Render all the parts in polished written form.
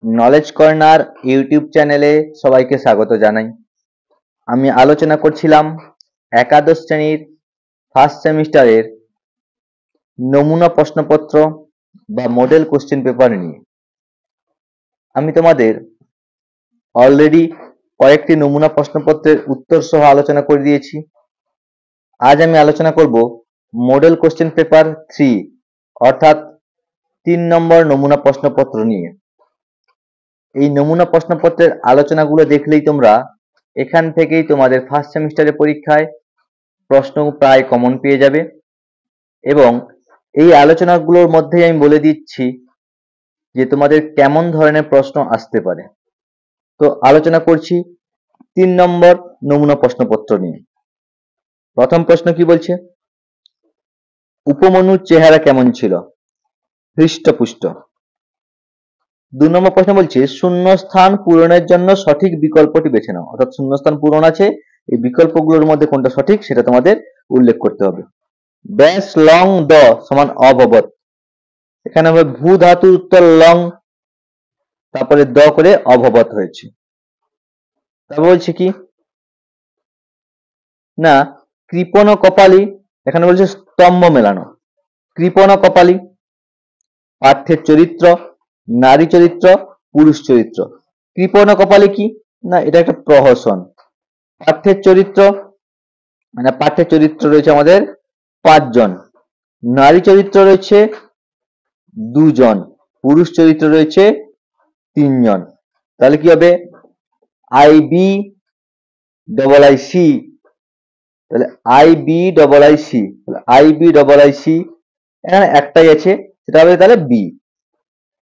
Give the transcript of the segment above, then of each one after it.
Knowledge corner YouTube চ্যানেলে সবাইকে স্বাগত জানাই। আমি আলোচনা করছিলাম একাদশ শ্রেণীর ফার্স্ট সেমিস্টারের নমুনা প্রশ্নপত্র বা মডেল কোশ্চেন পেপার নিয়ে। আমি তোমাদের অলরেডি কয়েকটি নমুনা প্রশ্নপত্রের উত্তর সহ আলোচনা করে দিয়েছি। আজ আমি আলোচনা করব মডেল কোশ্চেন পেপার 3 অর্থাৎ 3 নম্বর নমুনা প্রশ্নপত্র নিয়ে। এই নমুনা প্রশ্নপত্রের আলোচনাগুলো দেখলেই তোমরা এখান থেকেই তোমাদের ফার্স্ট সেমিস্টারের পরীক্ষায় প্রশ্ন প্রায় কমন পেয়ে যাবে এবং এই আলোচনাগুলোর মধ্যেই আমি বলে দিচ্ছি যে তোমাদের কেমন ধরনের প্রশ্ন আসতে পারে। তো আলোচনা করছি 3 নম্বর নমুনা প্রশ্নপত্র নিয়ে। প্রথম প্রশ্ন কি বলছে? উপমন্যুর চেহারা কেমন ছিল? হৃষ্টপুষ্ট। 2 নম্বর প্রশ্ন বলছে শূন্যস্থান পূরণের জন্য সঠিক বিকল্পটি বেছে নাও। অর্থাৎ শূন্যস্থান পূরণ আছে, এই বিকল্পগুলোর মধ্যে কোনটা সঠিক সেটা তোমাদের উল্লেখ করতে হবে। ড্যাশ লং দ সমান অভবত। এখানে হবে ভূ ধাতুর উত্তর লং, তারপরে দ করে অভবত হয়েছে। তারপর বলছে কি না কৃপণ কপালী, এখানে বলছে স্তম্ভ মেলানো। কৃপণ কপালী, পাঠ্যের চরিত্র, নারী চরিত্র, পুরুষ চরিত্র। কৃপণ কপালী কি না এটা একটা প্রহসন। পাঠ্যের চরিত্র মানে পাঠ্যের চরিত্র রয়েছে আমাদের 5 জন, নারী চরিত্র রয়েছে 2 জন, পুরুষ চরিত্র রয়েছে 3 জন। তাহলে কি হবে IBIIC, তাহলে IBIIC, IBIIC এখানে একটাই আছে, সেটা হবে তাহলে বি।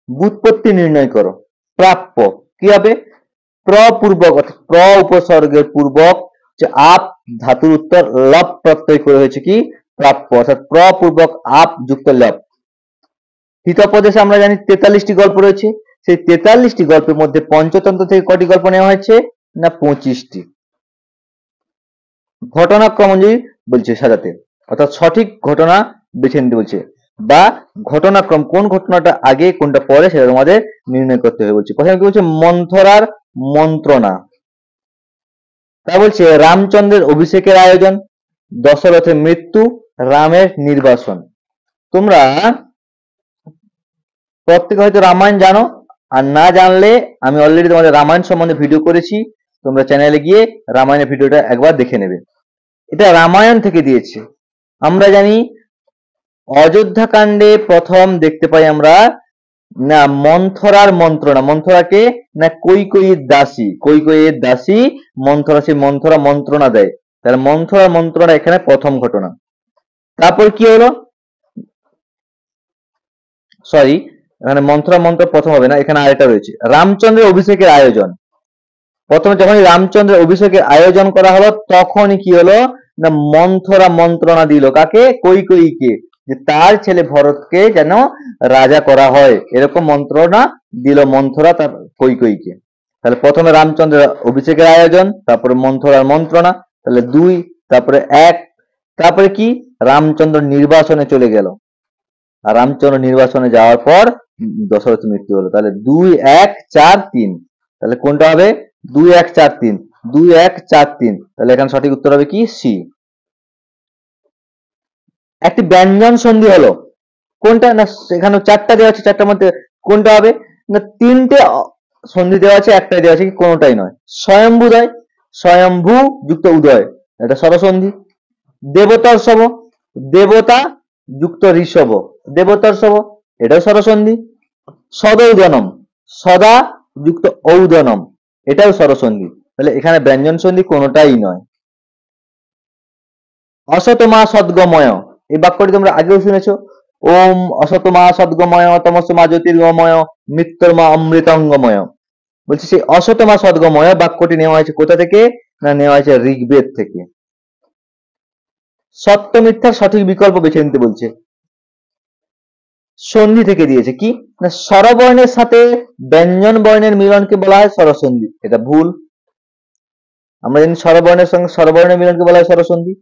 ব্যুৎপত্তি নির্ণয় করো। প্রাপ্য কি হবে? প্রপূর্বক, প্র উপসর্গের পূর্বক যে আপ ধাতুর উত্তর লপ প্রত্যয় করে হয়েছে কি প্রাপ্য, অর্থাৎ প্রপূর্বক আপ যুক্ত লপ। হিতোপদেশে আমরা জানি 43টি গল্প রয়েছে, সেই 43টি গল্পের মধ্যে পঞ্চতন্ত্র থেকে কটি গল্প নেওয়া হয়েছে না 25টি। ঘটনাক্রম অনুযায়ী বলছে সাজাতে, অর্থাৎ সঠিক ঘটনা বেছে নিতে বলছে, বা ঘটনাক্রম কোন ঘটনাটা আগে কোনটা পরে সেটা তোমাদের নির্ণয় করতে হবে বলছে। প্রথমে কি বলছে মন্থরার মন্ত্রণা, তা বলছে রামচন্দ্রের অভিষেকের আয়োজন, দশরথের মৃত্যু, রামের নির্বাসন। তোমরা প্রত্যেকে হয়তো রামায়ণ জানো, আর না জানলে আমি অলরেডি তোমাদের রামায়ণ সম্বন্ধে ভিডিও করেছি, তোমরা চ্যানেলে গিয়ে রামায়ণের ভিডিওটা একবার দেখে নেবে। এটা রামায়ণ থেকে দিয়েছে। আমরা জানি অযোধ্যা কাণ্ডে প্রথম দেখতে পাই আমরা না মন্থরার মন্ত্রণা। মন্থরাকে না কৈকেয়ীর দাসী, কৈকেয়ীর দাসী মন্থরা, সেই মন্থরা মন্ত্রণা দেয়। তাহলে মন্থরার মন্ত্রণা এখানে প্রথম ঘটনা। তারপর কি হলো, সরি এখানে মন্থরা মন্ত্র প্রথম হবে না, এখানে আরেকটা রয়েছে রামচন্দ্রের অভিষেকের আয়োজন। প্রথমে যখন রামচন্দ্রের অভিষেকের আয়োজন করা হলো তখনই কি হলো না মন্থরা মন্ত্রণা দিল কাকে? কৈকেয়ীকে, যে তার ছেলে ভরতকে যেন রাজা করা হয়, এরকম মন্ত্রণা দিল মন্থরা তার কৈকেয়ীকে। তাহলে প্রথমে রামচন্দ্রের অভিষেকের আয়োজন, তারপরে মন্থরার মন্ত্রণা, তাহলে 2, তারপরে 1, তারপরে কি রামচন্দ্র নির্বাসনে চলে গেল, আর রামচন্দ্র নির্বাসনে যাওয়ার পর দশরথ মৃত্যু হলো। তাহলে 2, 1, 4, 3, তাহলে কোনটা হবে 2, 1, 4, 3, 2, 1, 4, 3, তাহলে এখানে সঠিক উত্তর হবে কি সি। একটি ব্যঞ্জন সন্ধি হলো কোনটা না, এখানে 4টা দেওয়া আছে, 4টার মধ্যে কোনটা হবে না 3টে সন্ধি দেওয়া আছে, একটাই দেওয়া আছে কি কোনটাই নয়। স্বয়ম্ভুদয়, স্বয়ম্ভু যুক্ত উদয়, এটা স্বরসন্ধি। দেবতার সব, দেবতা যুক্ত ঋষভ, দেবতার সব, এটাও স্বরসন্ধি। সদৌদনম, সদা যুক্ত ঔদনম, এটাও স্বরসন্ধি। তাহলে এখানে ব্যঞ্জন সন্ধি কোনটাই নয়। অসতমা সদ্গময়, এই বাক্যটি তোমরা আগেও শুনেছো। ওম অসতমা সদ্গময় তমসমা জ্যোতির্গময় মৃত্যুর্মা অমৃতঙ্গময়। বলছি সেই অসতমা সদ্গময় বাক্যটি নেওয়া হয়েছে কোথা থেকে না নেওয়া হয়েছে ঋগ্বেদ থেকে। সত্য মিথ্যার সঠিক বিকল্প বেছে নিতে বলছে, সন্ধি থেকে দিয়েছে কি না স্বরবর্ণের সাথে ব্যঞ্জন বর্ণের মিলনকে বলা হয় স্বরসন্ধি, এটা ভুল। আমরা জানি স্বরবর্ণের সঙ্গে স্বরবর্ণের মিলনকে বলা হয় স্বরসন্ধি।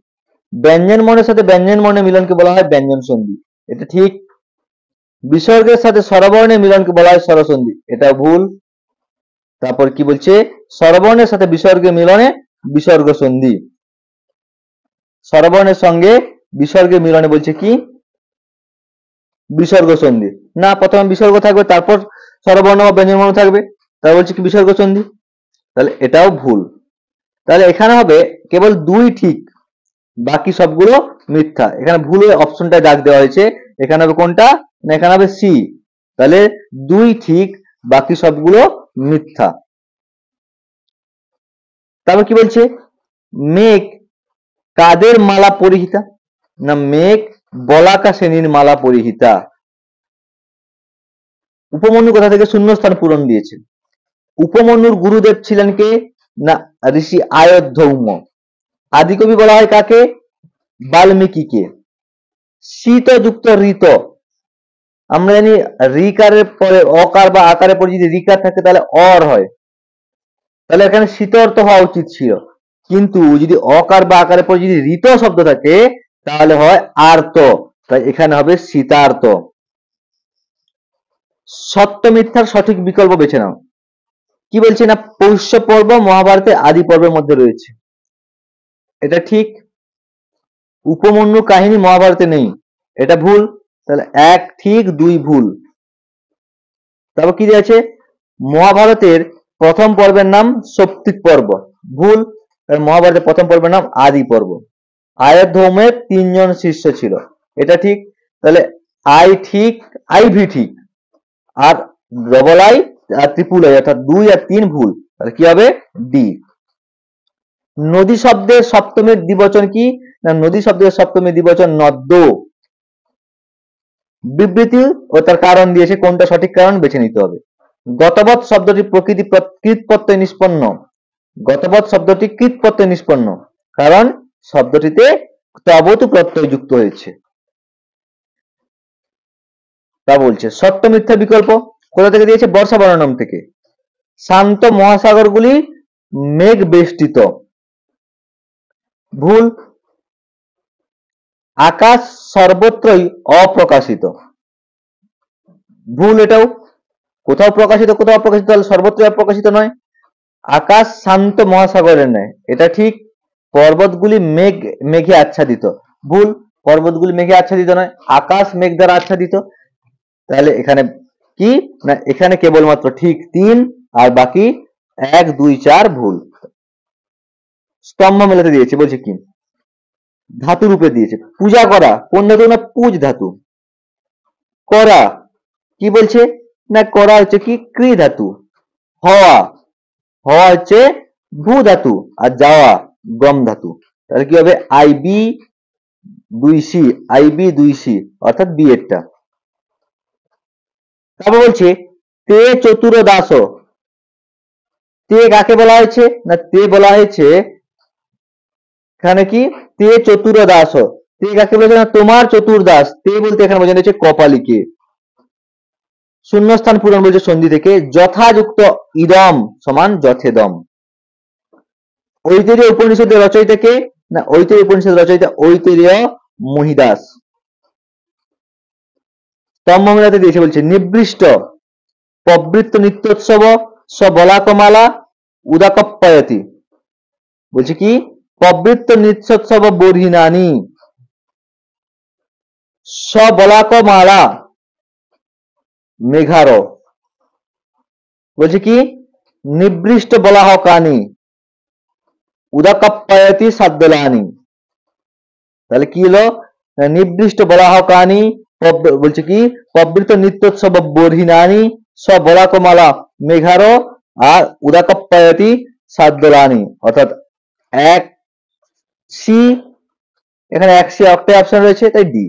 ব্যঞ্জন বর্ণের সাথে ব্যঞ্জন বর্ণের মিলনকে বলা হয় ব্যঞ্জন সন্ধি, এটা ঠিক। বিসর্গের সাথে স্বরবর্ণের মিলনকে বলা হয় স্বরসন্ধি, এটা ভুল। তারপর কি বলছে, স্বরবর্ণের সাথে বিসর্গের মিলনে বিসর্গ সন্ধি। স্বরবর্ণের সঙ্গে বিসর্গের মিলনে বলছে কি, বিসর্গ সন্ধি। না, প্রথমে বিসর্গ থাকবে, তারপর স্বরবর্ণ বা ব্যঞ্জনবর্ণ থাকবে, তারপর বলছে কি বিসর্গ সন্ধি। তাহলে এটাও ভুল। তাহলে এখানে হবে কেবল 2 ঠিক, বাকি সবগুলো মিথ্যা। এখানে ভুল অপশনটা দাগ দেওয়া হয়েছে, এখানে হবে কোনটা, না এখানে হবে সি। তাহলে 2 ঠিক, বাকি সবগুলো মিথ্যা। তারপর কি বলছে, মেঘ কাদের মালা পরিহিতা, না মেঘ বলাকা শ্রেণীর মালা পরিহিতা। উপমন্যু কোথা থেকে শূন্যস্থান পূরণ দিয়েছে। উপমন্যুর গুরুদেব ছিলেন কে, না ঋষি আয়ধৌম্য। আদিকবি বলা হয় কাকে, বাল্মীকিকে। শীত যুক্ত ঋত, আমরা জানি রিকারের পরে অকার বা আকারের পরে যদি রিকার থাকে তাহলে অর হয়, তাহলে এখানে শীতর্থ হওয়া উচিত ছিল, কিন্তু যদি অকার বা আকারের পরে যদি ঋত শব্দ থাকে তাহলে হয় আর্ত, তাই এখানে হবে শীতার্ত। সত্য মিথ্যার সঠিক বিকল্প বেছে নাও। কি বলছে, না পৌষ্য পর্ব মহাভারতের আদি পর্বের মধ্যে রয়েছে, এটা ঠিক। উপমন্যু কাহিনী মহাভারতে নেই, এটা ভুল। তাহলে 1 ঠিক 2 ভুল। তারপর কি আছে, মহাভারতের প্রথম পর্বের নাম সৌপ্তিক পর্ব, ভুল। মহাভারতের প্রথম পর্বের নাম আদি পর্ব। আয়ধৌমের 3 জন শিষ্য ছিল, এটা ঠিক। তাহলে আই ঠিক, আইভি ঠিক, আর ডবল আই আর ট্রিপল আই অর্থাৎ 2 আর 3 ভুল। তাহলে কি হবে, ডি। নদী শব্দের সপ্তমীর দ্বিবচন কি, না নদী শব্দের সপ্তমীর দ্বিবচন নদ্য। বিবৃতি ও তার কারণ দিয়েছে, কোনটা সঠিক কারণ বেছে নিতে হবে। গতবৎ শব্দটি প্রকৃতি কৃৎপ্রত্যয় নিষ্পন্ন, গতবৎ শব্দটি কৃৎপ্রত্যয় নিষ্পন্ন, কারণ শব্দটিতে তবতু প্রত্যয় যুক্ত হয়েছে। তা বলছে সত্য মিথ্যা বিকল্প কোথা থেকে দিয়েছে, বর্ষা বর্ণনম থেকে। শান্ত মহাসাগরগুলি মেঘ বেষ্টিত, ভুল। আকাশ সর্বত্রই অপ্রকাশিত, ভুল এটাও। কোথাও প্রকাশিত কোথাও অপ্রকাশিত, তাহলে সর্বত্রই অপ্রকাশিত নয়। আকাশ শান্ত মহাসাগরের ন্যায়, এটা ঠিক। পর্বতগুলি মেঘে আচ্ছাদিত, ভুল। পর্বতগুলি মেঘে আচ্ছাদিত নয়, আকাশ মেঘ দ্বারা আচ্ছাদিত। তাহলে এখানে কি, না এখানে কেবলমাত্র ঠিক 3 আর বাকি 1 2 4 ভুল। স্তম্ভ মেলাতে দিয়েছে, বলছে কি, ধাতু রূপে দিয়েছে। পূজা করা কোন ধাতু, না পুজ ধাতু। করা কি বলছে, না করা হচ্ছে কি ক্রি ধাতু। হওয়া, হওয়া হচ্ছে ভূ ধাতু, আর যাওয়া গম ধাতু। তাহলে কি হবে, আইবি 2 সি, আইবি 2 সি অর্থাৎ বি এরটা। তারপর বলছে তে চতুর দাস, তে কাকে বলা হয়েছে, না তে বলা হয়েছে এখানে কি, তে চতুর দাস। তে কাকে বলেছে, না তোমার চতুর্দাস। তে বলতে এখানে বোঝানো হচ্ছে কপালীকে। শূন্যস্থান পূরণ বলছে সন্ধি থেকে, যথাযুক্ত ইদম সমান যথেদম। ঐতরেয় উপনিষদের রচয়িতা কে, না ঐতরেয় উপনিষদের রচয়িতা ঐতরেয় মহিদাস। স্তম্ভ মেলাতে দিয়েছে, বলছে নিবৃষ্ট প্রবৃত্ত নিত্যোৎসব সবলাকমালা উদাকপ্পায়তি, বলছে কি প্রবৃত্ত নিত্যোৎসব বর্হিনানি সবলাকমালা মেঘার, বলছে কি নিবৃষ্ট বলাহকানি উদাকপ্পায়তি সাদ্দলানি। তাহলে কি হলো, নিবৃষ্ট বলাহকানি, বলছে কি প্রবৃত্ত নিত্যোৎসব বর্হিনানি সবলাকমালা মেঘার, আর উদাকপ্পায়তি সাদ্দলানি, অর্থাৎ 1 সি। এখানে 1 সি একটাই অপশন রয়েছে, তাই ডি।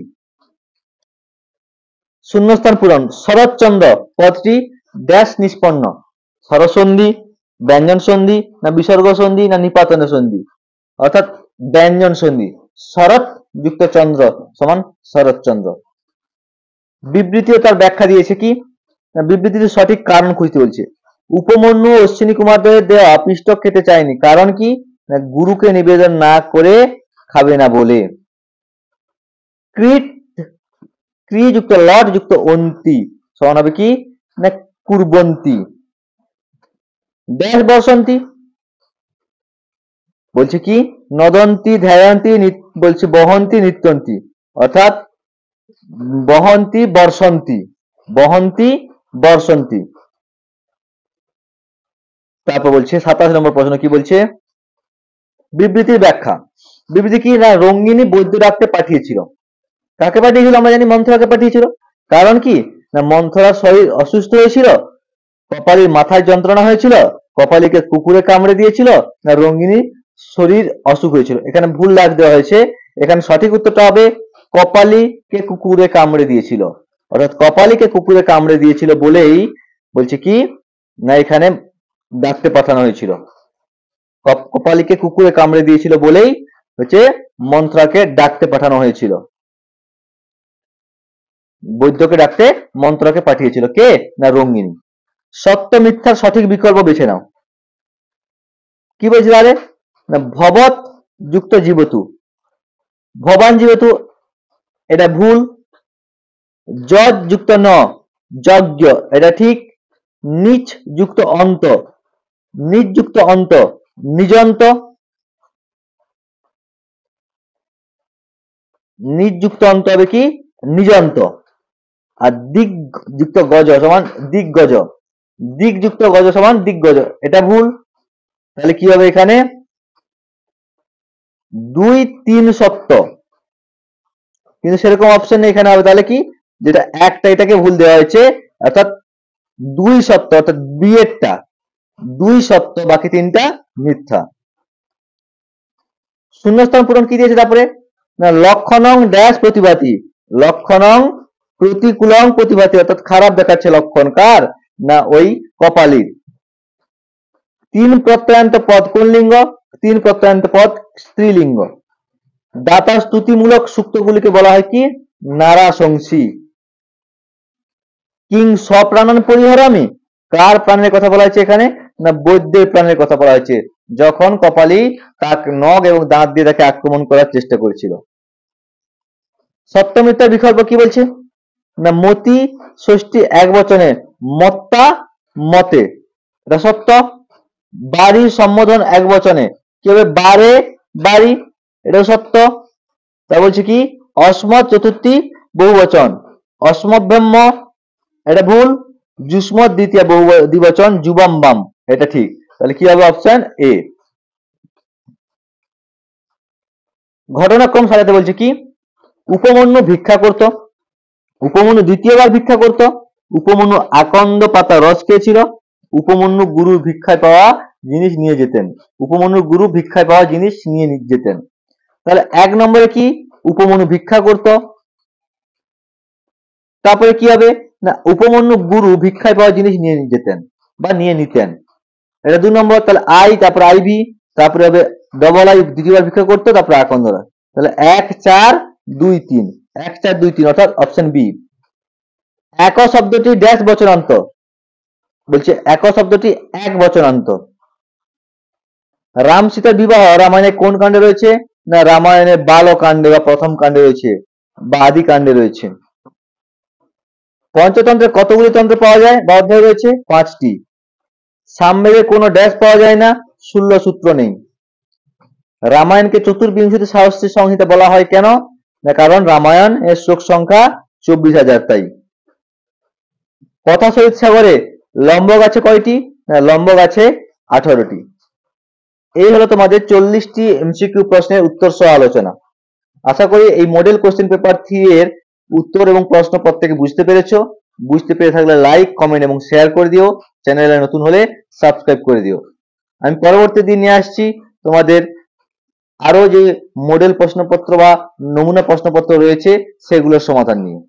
শূন্যস্থান পূরণ, শরৎচন্দ্র পদটি ড্যাশ নিষ্পন্ন, স্বরসন্ধি, ব্যঞ্জন সন্ধি, না বিসর্গ সন্ধি, না নিপাতন সন্ধি, অর্থাৎ ব্যঞ্জন সন্ধি। শরৎ যুক্ত চন্দ্র সমান শরৎচন্দ্র। বিবৃতি ও তার ব্যাখ্যা দিয়েছে কি, না বিবৃতিতে সঠিক কারণ খুঁজতে বলছে। উপমন্যু অশ্বিনী কুমারদের দেওয়া পিষ্টক খেতে চায়নি, কারণ কি, না গুরুকে নিবেদন না করে খাবে না বলে। ক্রিট ক্রি যুক্ত লট যুক্ত অন্তি সমান হবে কি, না কুর্বন্তী। ড্যাশ বর্ষন্তি, বলছে কি নদন্তি ধ্যায়ন্তী বলছে বহন্তি নৃত্যন্তি, অর্থাৎ বহন্তি বর্ষন্তি, বহন্তি বর্ষন্তি। তারপর বলছে 27 নম্বর প্রশ্ন কি বলছে, বিবৃতির ব্যাখ্যা। বিবৃতি কি না রঙ্গিনী বৈদ্য ডাকতে পাঠিয়েছিল। কাকে পাঠিয়েছিল? আমরা জানি মন্থরাকে পাঠিয়েছিল। কারণ কি না মন্থরার শরীর অসুস্থ হয়েছিল, কপালীর মাথায় যন্ত্রণা হয়েছিল, কপালীকে কুকুরে কামড়ে দিয়েছিল, না রঙ্গিনীর শরীর অসুখ হয়েছিল। এখানে ভুল দাগ দেওয়া হয়েছে। এখানে সঠিক উত্তরটা হবে কপালীকে কুকুরে কামড়ে দিয়েছিল, অর্থাৎ কপালীকে কুকুরে কামড়ে দিয়েছিল বলেই বলছে কি না এখানে ডাকতে পাঠানো হয়েছিল। কপালীকে কুকুরে কামড়ে দিয়েছিল বলেই হচ্ছে মন্ত্রাকে ডাকতে পাঠানো হয়েছিল, বৈদ্যকে ডাকতে মন্ত্রকে পাঠিয়েছিল কে না রঙ্গিনী। সত্য মিথ্যার সঠিক বিকল্প বেছে নাও। কি বলছে তাহলে না ভবৎ যুক্ত জীবতু, ভবান জীবতু, এটা ভুল। যজ যুক্ত ন যজ্ঞ, এটা ঠিক। নিচ যুক্ত অন্ত, নিজ যুক্ত অন্ত নিজন্ত, নিজ যুক্ত অন্ত হবে কি নিজন্ত। আর দিক যুক্ত গজ সমান দিগ্গজ, দিক যুক্ত গজ সমান দিগ্গজ, এটা ভুল। তাহলে কি হবে এখানে 2, 3 সত্য, কিন্তু সেরকম অপশন নেই এখানে হবে। তাহলে কি যেটা একটা এটাকে ভুল দেওয়া হয়েছে, অর্থাৎ 2 সত্য, অর্থাৎ বি এরটা 2 সত্য, বাকি 3টা মিথ্যা। শূন্যস্থান পূরণ কি দিয়েছে তারপরে না লক্ষণং ড্যাশ প্রতিবাদী, লক্ষণং প্রতিকূলং প্রতিবাদী, অর্থাৎ খারাপ দেখাচ্ছে লক্ষণ কার না ওই কপালীর। 3 প্রত্যয়ান্ত পদ কোন লিঙ্গ? 3 প্রত্যয়ান্ত পদ স্ত্রীলিঙ্গ। দাতা স্তুতিমূলক সূক্তগুলিকে বলা হয় কি নারাশংসী। কিং স্বপ্রাণন পরিহরামি, কার প্রাণের কথা বলা হয়েছে এখানে না বৈদ্যের প্রাণের কথা বলা হয়েছে, যখন কপালী তাক নখ এবং দাঁত দিয়ে তাকে আক্রমণ করার চেষ্টা করেছিল। সত্য মিথ্যার বিকল্প কি বলছে না মতি ষষ্ঠী এক বচনে মত্তা মতে, এটা সত্য। বাড়ি সম্বোধন এক বচনে কি হবে বারে বাড়ি, এটা সত্য। তা বলছে কি অসমত চতুর্থী বহু বচন অসমভ্যাম্য, এটা ভুল। যুষ্মৎ দ্বিতীয় বহু দ্বিবচন যুবাম্বাম, এটা ঠিক। তাহলে কি হবে অপশন এ। ঘটনাক্রম সাজাতে বলছে কি উপমন্যু ভিক্ষা করত, উপমন্যু দ্বিতীয়বার ভিক্ষা করত, উপমন্যু আকন্দ পাতা রস খেয়েছিল, উপমন্যু গুরু ভিক্ষায় পাওয়া জিনিস নিয়ে যেতেন, উপমন্যু গুরু ভিক্ষায় পাওয়া জিনিস নিয়ে যেতেন। তাহলে 1 নম্বরে কি উপমন্যু ভিক্ষা করত, তারপরে কি হবে না উপমন্যু গুরু ভিক্ষায় পাওয়া জিনিস নিয়ে যেতেন বা নিয়ে নিতেন, এটা 2 নম্বর। তাহলে আই, তারপরে আইভি, তারপরে হবে ডবল আই দ্বিতীয়বার ভিক্ষা করতো, তারপরে আকন্দরা। তাহলে 1 4 2 3, 1 4 2 3 অর্থাৎ অপশন বি। এক শব্দটি ড্যাশ বচনান্ত, বলছে এক শব্দটি এক বচনান্ত। রাম সীতার বিবাহ রামায়ণে কোন কাণ্ডে রয়েছে না রামায়ণের বালকাণ্ডে বা প্রথম কাণ্ডে রয়েছে বা আদি কাণ্ডে রয়েছে। পঞ্চতন্ত্রে কতগুলি তন্ত্র পাওয়া যায় বা অধ্যায় রয়েছে 5টি। সামবেদে কোনো ড্যাশ পাওয়া যায় না, শূন্য সূত্র নেই। রামায়ণকে চতুর্বিংশতি সহস্রী সংহিতা বলা হয় কেন না কারণ রামায়ণ এর শ্লোক সংখ্যা 24,000 তাই। কথা সহিত সাগরে লম্ব গাছে কয়টি না লম্ব গাছে 18টি। এই হলো তোমাদের 40টি এমসিকিউ প্রশ্নের উত্তর সহ আলোচনা। আশা করি এই মডেল কোশ্চেন পেপার 3 এর উত্তর এবং প্রশ্ন প্রত্যেকে বুঝতে পেরেছো। বুঝতে পেরে থাকলে লাইক কমেন্ট এবং শেয়ার করে দিও, চ্যানেলে নতুন হলে সাবস্ক্রাইব করে দিও। আমি পরবর্তী দিন নিয়ে আসছি তোমাদের আরো যে মডেল প্রশ্নপত্র বা নমুনা প্রশ্নপত্র রয়েছে সেগুলোর সমাধান নিয়ে।